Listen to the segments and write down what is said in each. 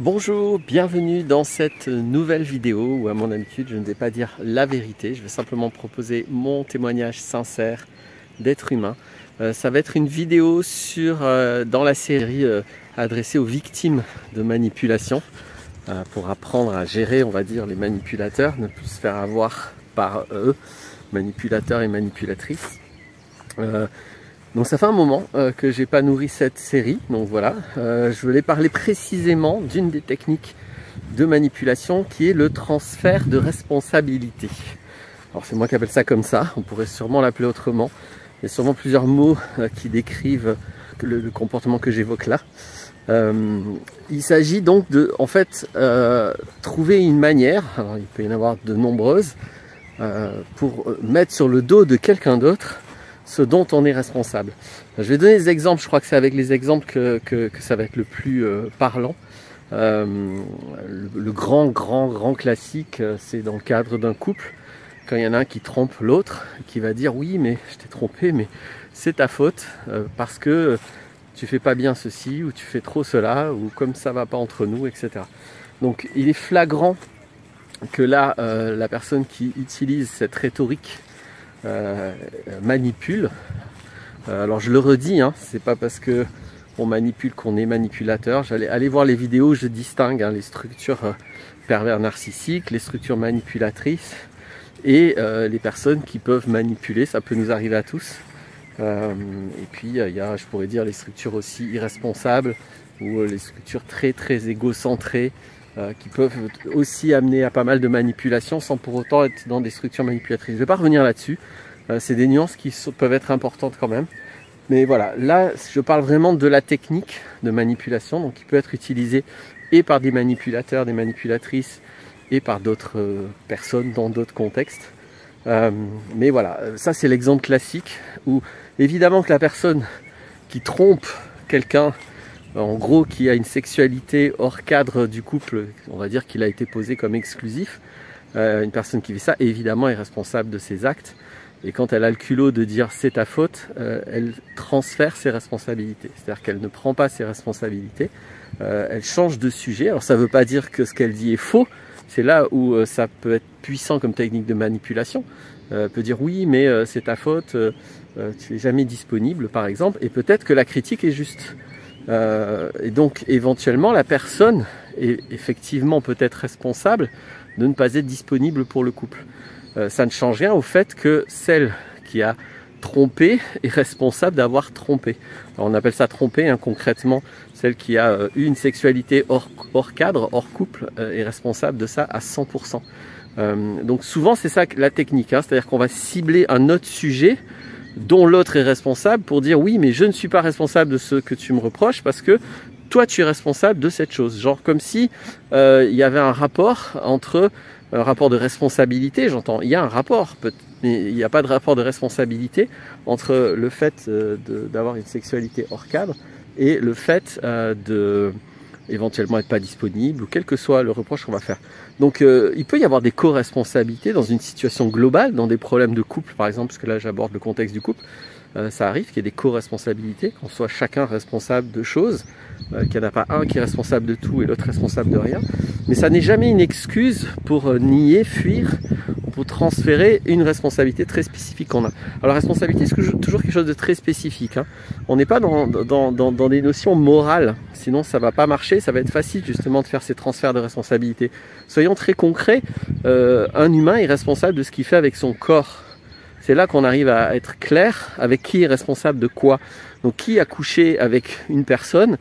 Bonjour, bienvenue dans cette nouvelle vidéo où à mon habitude je ne vais pas dire la vérité, je vais simplement proposer mon témoignage sincère d'être humain. Ça va être une vidéo dans la série adressée aux victimes de manipulation pour apprendre à gérer, on va dire, les manipulateurs, ne plus se faire avoir par eux, manipulateurs et manipulatrices. Donc ça fait un moment que j'ai pas nourri cette série, donc voilà, je voulais parler précisément d'une des techniques de manipulation qui est le transfert de responsabilité. Alors c'est moi qui appelle ça comme ça, on pourrait sûrement l'appeler autrement, il y a sûrement plusieurs mots qui décrivent le comportement que j'évoque là. Il s'agit donc de, en fait, trouver une manière, alors il peut y en avoir de nombreuses, pour mettre sur le dos de quelqu'un d'autre ce dont on est responsable. Je vais donner des exemples, je crois que c'est avec les exemples que ça va être le plus parlant. Le grand classique, c'est dans le cadre d'un couple, quand il y en a un qui trompe l'autre, qui va dire oui mais je t'ai trompé, mais c'est ta faute, parce que tu fais pas bien ceci, ou tu fais trop cela, ou comme ça va pas entre nous, etc. Donc il est flagrant que là, la personne qui utilise cette rhétorique manipule. Alors je le redis, hein, c'est pas parce que on manipule qu'on est manipulateur. J'allais aller voir les vidéos, je distingue les structures pervers narcissiques, les structures manipulatrices et les personnes qui peuvent manipuler, ça peut nous arriver à tous. Et puis il y a, je pourrais dire, les structures aussi irresponsables ou les structures très égocentrées qui peuvent aussi amener à pas mal de manipulations sans pour autant être dans des structures manipulatrices. Je ne vais pas revenir là-dessus, c'est des nuances qui peuvent être importantes quand même. Mais voilà, là je parle vraiment de la technique de manipulation, donc qui peut être utilisée et par des manipulateurs, des manipulatrices et par d'autres personnes dans d'autres contextes. Mais voilà, ça c'est l'exemple classique où évidemment que la personne qui trompe quelqu'un, en gros qui a une sexualité hors cadre du couple, on va dire qu'il a été posé comme exclusif, une personne qui fait ça évidemment est responsable de ses actes, et quand elle a le culot de dire c'est ta faute, elle transfère ses responsabilités, c'est-à-dire qu'elle ne prend pas ses responsabilités, elle change de sujet. Alors ça ne veut pas dire que ce qu'elle dit est faux, c'est là où ça peut être puissant comme technique de manipulation. Peut dire oui mais c'est ta faute, tu n'es jamais disponible par exemple, et peut-être que la critique est juste. Et donc éventuellement la personne est effectivement peut-être responsable de ne pas être disponible pour le couple. Ça ne change rien au fait que celle qui a trompé est responsable d'avoir trompé. Alors on appelle ça tromper, hein, concrètement. Celle qui a eu une sexualité hors cadre, hors couple, est responsable de ça à 100%. Donc souvent c'est ça la technique, hein, c'est-à-dire qu'on va cibler un autre sujet dont l'autre est responsable pour dire oui mais je ne suis pas responsable de ce que tu me reproches parce que toi tu es responsable de cette chose. Genre comme si il y avait un rapport entre un rapport de responsabilité, j'entends, il y a un rapport, mais il n'y a pas de rapport de responsabilité entre le fait d'avoir une sexualité hors cadre et le fait de éventuellement être pas disponible ou quel que soit le reproche qu'on va faire. Donc il peut y avoir des co-responsabilités dans une situation globale, dans des problèmes de couple par exemple, parce que là j'aborde le contexte du couple. Ça arrive qu'il y ait des co-responsabilités, qu'on soit chacun responsable de choses, qu'il n'y en a pas un qui est responsable de tout et l'autre responsable de rien. Mais ça n'est jamais une excuse pour nier, fuir, pour transférer une responsabilité très spécifique qu'on a. Alors la responsabilité, c'est toujours quelque chose de très spécifique, hein. On n'est pas dans des notions morales, sinon ça ne va pas marcher, ça va être facile justement de faire ces transferts de responsabilité. Soyons très concrets, un humain est responsable de ce qu'il fait avec son corps. C'est là qu'on arrive à être clair avec qui est responsable de quoi. Donc qui a couché avec une personne,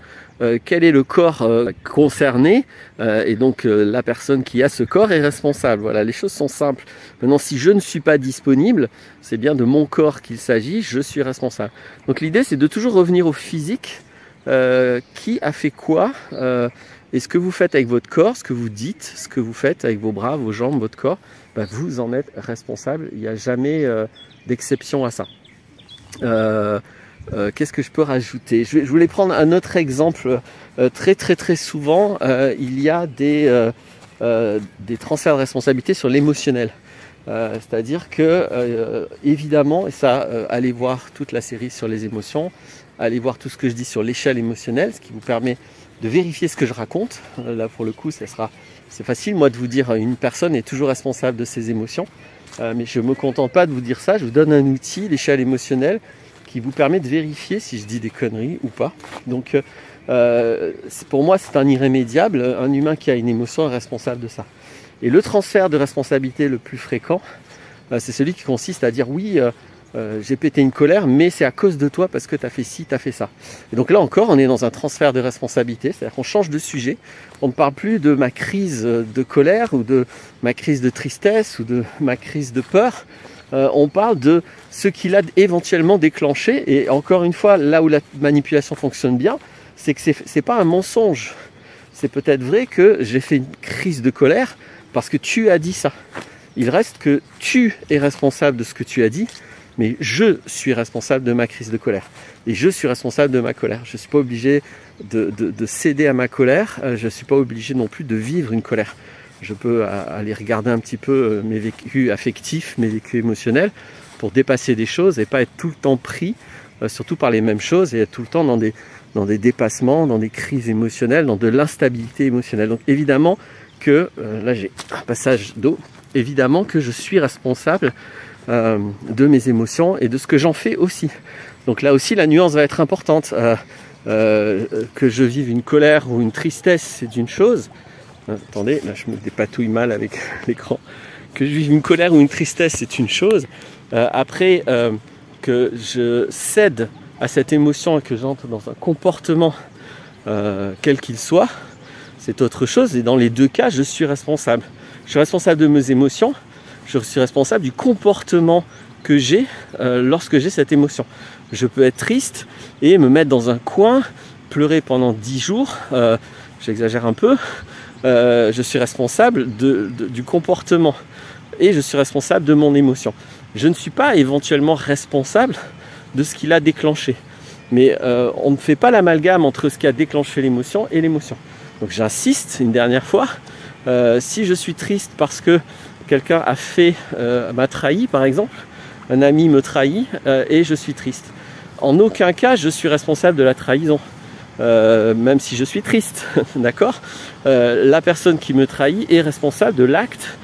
quel est le corps concerné, et donc la personne qui a ce corps est responsable. Voilà, les choses sont simples. Maintenant, si je ne suis pas disponible, c'est bien de mon corps qu'il s'agit, je suis responsable. Donc l'idée, c'est de toujours revenir au physique. Qui a fait quoi, et ce que vous faites avec votre corps, ce que vous dites, ce que vous faites avec vos bras, vos jambes, votre corps, bah, vous en êtes responsable. Il n'y a jamais d'exception à ça. Qu'est-ce que je peux rajouter? Je voulais prendre un autre exemple. Très souvent, il y a des transferts de responsabilité sur l'émotionnel. C'est-à-dire que, évidemment, et ça, allez voir toute la série sur les émotions, allez voir tout ce que je dis sur l'échelle émotionnelle, ce qui vous permet vérifier ce que je raconte. Là pour le coup, c'est facile moi de vous dire une personne est toujours responsable de ses émotions, mais je ne me contente pas de vous dire ça, je vous donne un outil, l'échelle émotionnelle, qui vous permet de vérifier si je dis des conneries ou pas. Donc pour moi c'est un irrémédiable, un humain qui a une émotion est responsable de ça. Et le transfert de responsabilité le plus fréquent, c'est celui qui consiste à dire oui, j'ai pété une colère, mais c'est à cause de toi parce que tu as fait ci, tu as fait ça. Et donc là encore, on est dans un transfert de responsabilité, c'est-à-dire qu'on change de sujet. On ne parle plus de ma crise de colère ou de ma crise de tristesse ou de ma crise de peur. On parle de ce qui l'a éventuellement déclenché. Et encore une fois, là où la manipulation fonctionne bien, c'est que c'est pas un mensonge. C'est peut-être vrai que j'ai fait une crise de colère parce que tu as dit ça. Il reste que tu es responsable de ce que tu as dit, mais je suis responsable de ma crise de colère. Et je suis responsable de ma colère. Je ne suis pas obligé de céder à ma colère. Je ne suis pas obligé non plus de vivre une colère. Je peux aller regarder un petit peu mes vécus affectifs, mes vécus émotionnels, pour dépasser des choses et pas être tout le temps pris, surtout par les mêmes choses, et être tout le temps dans des dépassements, dans des crises émotionnelles, dans de l'instabilité émotionnelle. Donc évidemment que, là j'ai un passage d'eau, évidemment que je suis responsable de mes émotions et de ce que j'en fais aussi. Donc là aussi la nuance va être importante. Que je vive une colère ou une tristesse, c'est d'une chose. Attendez, là je me dépatouille mal avec l'écran. Que je vive une colère ou une tristesse, c'est une chose. Après, que je cède à cette émotion et que j'entre dans un comportement quel qu'il soit, c'est autre chose. Et dans les deux cas, je suis responsable. Je suis responsable de mes émotions. Je suis responsable du comportement que j'ai lorsque j'ai cette émotion. Je peux être triste et me mettre dans un coin, pleurer pendant 10 jours. J'exagère un peu. Je suis responsable du comportement et je suis responsable de mon émotion. Je ne suis pas éventuellement responsable de ce qui l'a déclenché. Mais on ne fait pas l'amalgame entre ce qui a déclenché l'émotion et l'émotion. Donc j'insiste une dernière fois, si je suis triste parce que quelqu'un m'a trahi par exemple, un ami me trahit et je suis triste. En aucun cas je suis responsable de la trahison. Même si je suis triste, d'accord, la personne qui me trahit est responsable de l'acte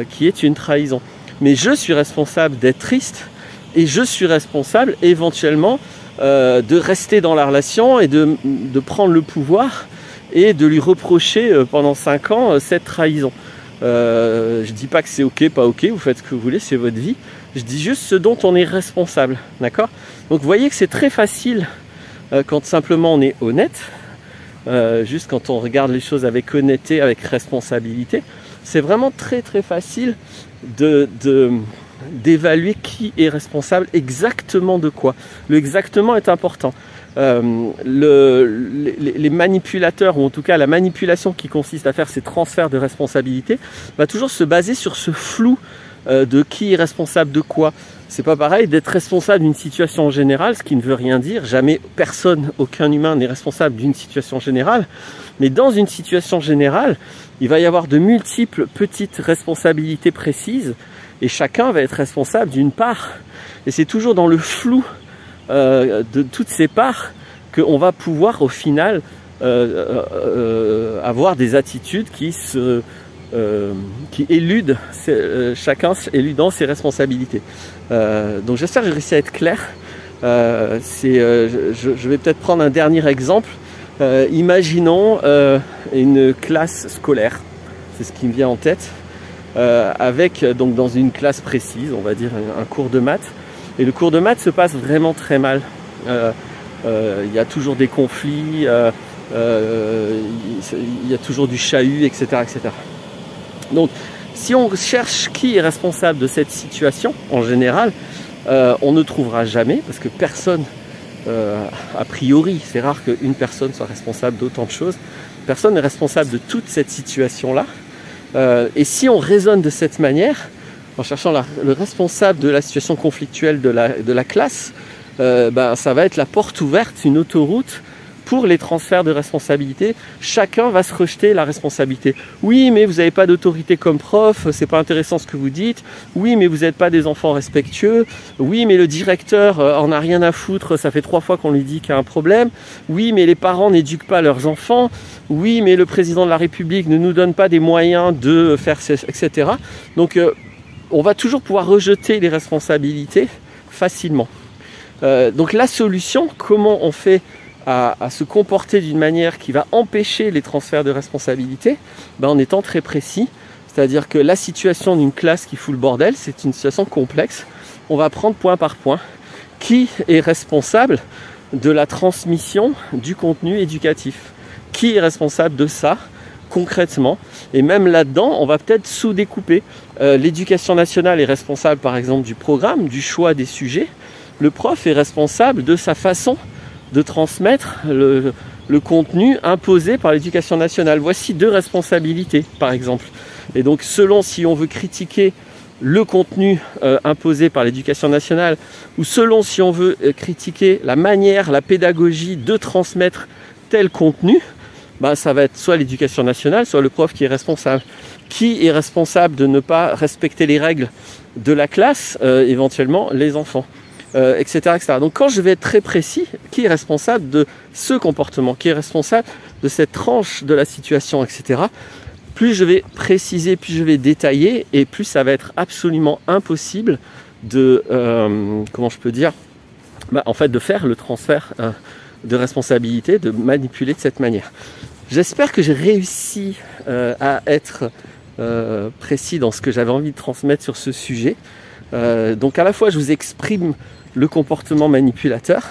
qui est une trahison. Mais je suis responsable d'être triste et je suis responsable éventuellement de rester dans la relation et de prendre le pouvoir et de lui reprocher pendant 5 ans cette trahison. Je dis pas que c'est ok, pas ok, vous faites ce que vous voulez, c'est votre vie. Je dis juste ce dont on est responsable, d'accord. Donc vous voyez que c'est très facile quand simplement on est honnête, juste quand on regarde les choses avec honnêteté, avec responsabilité, c'est vraiment très très facile d'évaluer qui est responsable exactement de quoi. Le exactement est important. Les manipulateurs, ou en tout cas la manipulation qui consiste à faire ces transferts de responsabilité, va toujours se baser sur ce flou de qui est responsable de quoi. C'est pas pareil d'être responsable d'une situation générale, ce qui ne veut rien dire. Jamais personne, aucun humain n'est responsable d'une situation générale. Mais dans une situation générale, il va y avoir de multiples petites responsabilités précises et chacun va être responsable d'une part. Et c'est toujours dans le flou de toutes ces parts qu'on va pouvoir au final avoir des attitudes qui éludent, chacun éludant ses responsabilités. Donc j'espère que j'ai réussi à être clair. Je vais peut-être prendre un dernier exemple. Imaginons une classe scolaire, c'est ce qui me vient en tête, avec donc dans une classe précise, on va dire un cours de maths. Et le cours de maths se passe vraiment très mal. Il y a toujours des conflits, il y a toujours du chahut, etc., etc. Donc, si on cherche qui est responsable de cette situation, en général, on ne trouvera jamais, parce que personne, a priori, c'est rare qu'une personne soit responsable d'autant de choses, personne n'est responsable de toute cette situation-là. Et si on raisonne de cette manière, en cherchant le responsable de la situation conflictuelle de la classe, ça va être la porte ouverte, une autoroute pour les transferts de responsabilité, chacun va se rejeter la responsabilité. Oui, mais vous n'avez pas d'autorité comme prof, c'est pas intéressant ce que vous dites. Oui, mais vous n'êtes pas des enfants respectueux. Oui, mais le directeur en a rien à foutre, ça fait 3 fois qu'on lui dit qu'il y a un problème. Oui, mais les parents n'éduquent pas leurs enfants. Oui, mais le président de la République ne nous donne pas des moyens de faire, etc. Donc, on va toujours pouvoir rejeter les responsabilités facilement. Donc la solution, comment on fait à se comporter d'une manière qui va empêcher les transferts de responsabilité, en étant très précis. C'est-à-dire que la situation d'une classe qui fout le bordel, c'est une situation complexe. On va prendre point par point qui est responsable de la transmission du contenu éducatif. Qui est responsable de ça concrètement? Et même là-dedans, on va peut-être sous-découper. L'éducation nationale est responsable par exemple du programme, du choix des sujets. Le prof est responsable de sa façon de transmettre le contenu imposé par l'éducation nationale. Voici 2 responsabilités par exemple. Et donc selon si on veut critiquer le contenu imposé par l'éducation nationale ou selon si on veut critiquer la manière, la pédagogie de transmettre tel contenu, ça va être soit l'éducation nationale, soit le prof qui est responsable. Qui est responsable de ne pas respecter les règles de la classe? Éventuellement les enfants. Etc., etc. Donc quand je vais être très précis, qui est responsable de ce comportement, qui est responsable de cette tranche de la situation, etc. Plus je vais préciser, plus je vais détailler, et plus ça va être absolument impossible de, comment je peux dire, en fait de faire le transfert de responsabilité, de manipuler de cette manière. J'espère que j'ai réussi à être précis dans ce que j'avais envie de transmettre sur ce sujet. Donc à la fois je vous exprime le comportement manipulateur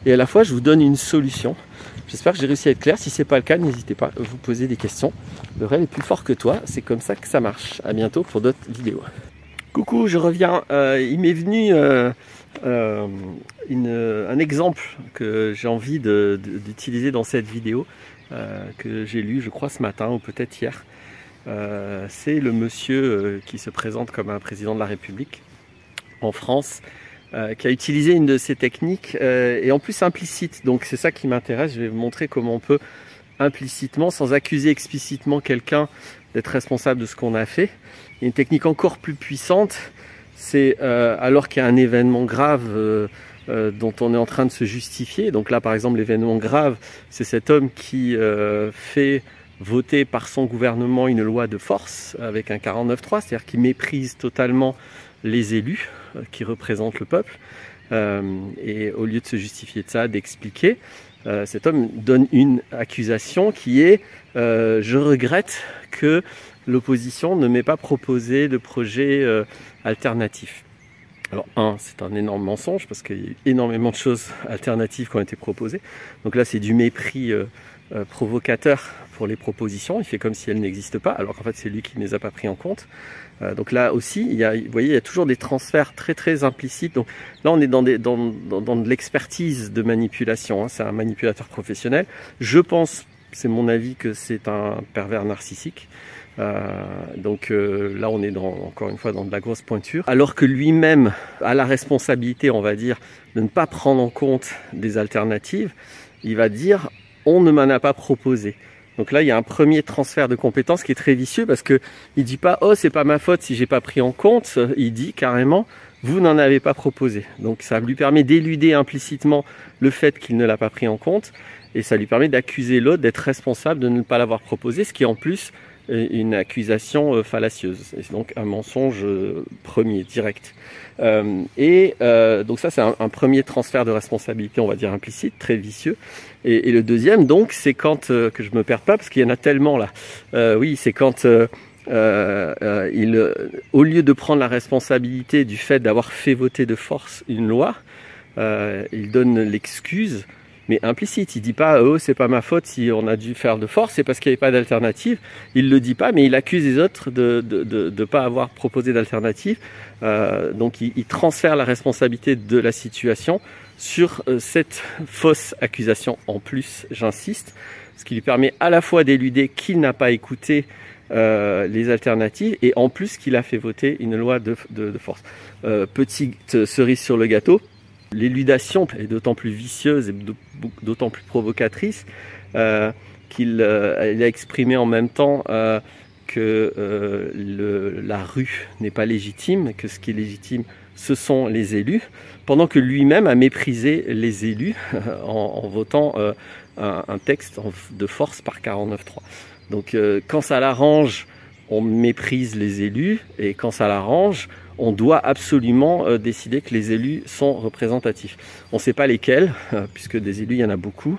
et à la fois je vous donne une solution. J'espère que j'ai réussi à être clair. Si ce n'est pas le cas, n'hésitez pas à vous poser des questions. Le réel est plus fort que toi, c'est comme ça que ça marche. À bientôt pour d'autres vidéos. Coucou, je reviens. Il m'est venu un exemple que j'ai envie d'utiliser dans cette vidéo que j'ai lu, je crois, ce matin ou peut-être hier. C'est le monsieur qui se présente comme un président de la République en France, qui a utilisé une de ces techniques et en plus implicite. Donc c'est ça qui m'intéresse. Je vais vous montrer comment on peut implicitement, sans accuser explicitement quelqu'un d'être responsable de ce qu'on a fait. Il y a une technique encore plus puissante, c'est alors qu'il y a un événement grave dont on est en train de se justifier. Donc là par exemple l'événement grave, c'est cet homme qui fait voter par son gouvernement une loi de force avec un 49.3, c'est-à-dire qui méprise totalement les élus qui représentent le peuple. Et au lieu de se justifier de ça, d'expliquer, cet homme donne une accusation qui est je regrette que l'opposition ne m'ait pas proposé de projet alternatif. Alors c'est un énorme mensonge parce qu'il y a eu énormément de choses alternatives qui ont été proposées. Donc là c'est du mépris provocateur pour les propositions, il fait comme si elles n'existent pas, alors qu'en fait c'est lui qui ne les a pas pris en compte. Donc là aussi, vous voyez, il y a toujours des transferts très très implicites. Donc là on est dans de l'expertise de manipulation, c'est un manipulateur professionnel. Je pense, c'est mon avis, que c'est un pervers narcissique. Donc là on est encore une fois dans de la grosse pointure, alors que lui-même a la responsabilité, on va dire, de ne pas prendre en compte des alternatives. Il va dire on ne m'en a pas proposé. Donc là il y a un premier transfert de compétences qui est très vicieux, parce que il dit pas oh c'est pas ma faute si j'ai pas pris en compte, il dit carrément vous n'en avez pas proposé. Donc ça lui permet d'éluder implicitement le fait qu'il ne l'a pas pris en compte, et ça lui permet d'accuser l'autre d'être responsable de ne pas l'avoir proposé, ce qui est en plus une accusation fallacieuse, et donc un mensonge premier, direct. Donc ça c'est un premier transfert de responsabilité, on va dire implicite, très vicieux. Et le deuxième donc c'est quand, que je me perde pas parce qu'il y en a tellement là, oui c'est quand au lieu de prendre la responsabilité du fait d'avoir fait voter de force une loi, il donne l'excuse, mais implicite. Il dit pas oh c'est pas ma faute si on a dû faire de force, c'est parce qu'il n'y avait pas d'alternative. Il le dit pas, mais il accuse les autres de pas avoir proposé d'alternative. Donc il transfère la responsabilité de la situation sur cette fausse accusation en plus, j'insiste, ce qui lui permet à la fois d'éluder qu'il n'a pas écouté les alternatives, et en plus qu'il a fait voter une loi de force. Petite cerise sur le gâteau, L'éludation est d'autant plus vicieuse et d'autant plus provocatrice qu'il a exprimé en même temps que la rue n'est pas légitime, que ce qui est légitime, ce sont les élus, pendant que lui-même a méprisé les élus en votant un texte de force par 49.3. Donc quand ça l'arrange, on méprise les élus, et quand ça l'arrange, on doit absolument décider que les élus sont représentatifs. On ne sait pas lesquels, puisque des élus, il y en a beaucoup.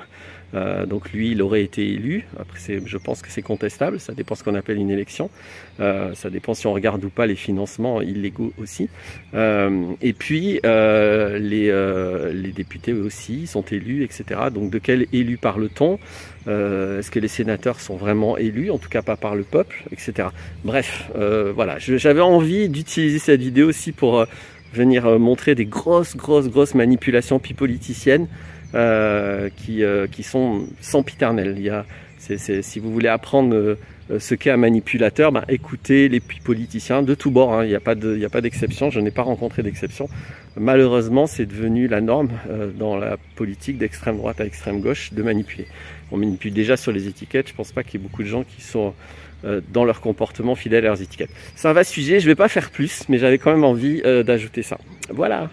Donc lui, il aurait été élu. Après, je pense que c'est contestable. Ça dépend ce qu'on appelle une élection. Ça dépend si on regarde ou pas les financements illégaux aussi. Et puis, les députés eux aussi sont élus, etc. Donc de quel élu parle-t-on? Est-ce que les sénateurs sont vraiment élus? En tout cas pas par le peuple, etc. Bref, voilà. J'avais envie d'utiliser cette vidéo aussi pour venir montrer des grosses manipulations politiciennes qui sont sempiternelles. Si vous voulez apprendre ce qu'est un manipulateur, écoutez les politiciens de tous bords, hein. Il n'y a pas d'exception, je n'ai pas rencontré d'exception. Malheureusement, c'est devenu la norme dans la politique d'extrême droite à extrême gauche de manipuler. On manipule déjà sur les étiquettes, je ne pense pas qu'il y ait beaucoup de gens qui sont dans leur comportement fidèles à leurs étiquettes. C'est un vaste sujet, je ne vais pas faire plus, mais j'avais quand même envie d'ajouter ça. Voilà.